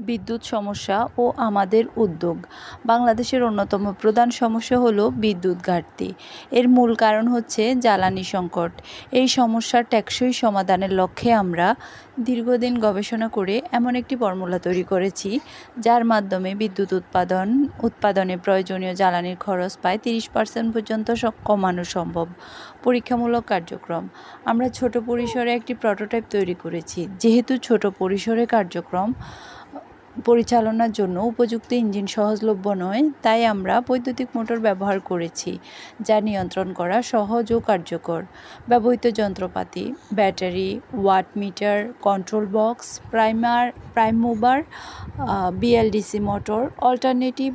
বিদ্যুৎ সমস্যা ও আমাদের উদ্যোগ। বাংলাদেশের অন্যতম প্রধান সমস্যা হলো বিদ্যুৎ ঘাটতি। এর মূল কারণ হচ্ছে জ্বালানি সংকট। এই সমস্যার টেকসই সমাধানের লক্ষ্যে আমরা দীর্ঘদিন গবেষণা করে এমন একটি ফর্মুলা তৈরি করেছি, যার মাধ্যমে বিদ্যুৎ উৎপাদনে প্রয়োজনীয় জ্বালানির খরচ প্রায় 30% পর্যন্ত কমানো সম্ভব। পরীক্ষামূলক কার্যক্রম। আমরা ছোট পরিসরে একটি প্রোটোটাইপ তৈরি করেছি। যেহেতু ছোট পরিসরে কার্যক্রম পরিচালনার জন্য উপযুক্ত ইঞ্জিন সহজলভ্য নয়, তাই আমরা বৈদ্যুতিক মোটর ব্যবহার করেছি, যা নিয়ন্ত্রণ করা সহজ ও কার্যকর। ব্যবহৃত যন্ত্রপাতি: battery, watt meter, control box, prime mover, BLDC motor, alternative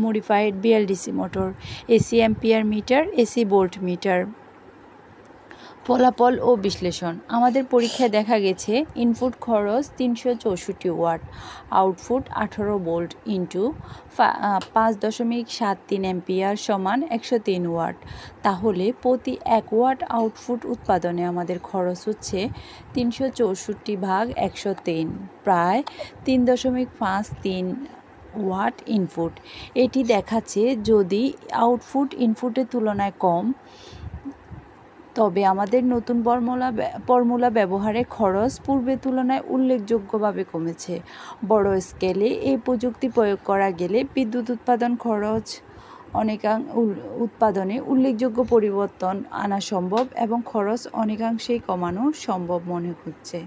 modified BLDC motor, AC ampere meter, AC volt meter. ফলাফল ও বিশ্লেষণ। আমাদের পরীক্ষায় দেখা গেছে ইনপুট খরচ 364 watt, output 18 volt into 5.73 ampere সমান 103 ওয়াট। তাহলে প্রতি 1 ওয়াট আউটপুট উৎপাদনে আমাদের খরচ হচ্ছে 364 ভাগ 103, প্রায় 3.53 ওয়াট ইনপুট। এটি দেখাচ্ছে যদি আউটপুট ইনপুটের তুলনায় কম, তবে আমাদের নতুন ফর্মুলা ব্যবহারে খরচ পূর্বের তুলনায় উল্লেখযোগ্যভাবে কমেছে। বড় স্কেলে এই প্রযুক্তি প্রয়োগ করা গেলে বিদ্যুৎ উৎপাদনে উল্লেখযোগ্য পরিবর্তন আনা সম্ভব এবং খরচ অনেকাংশেই কমানো সম্ভব মনে হচ্ছে।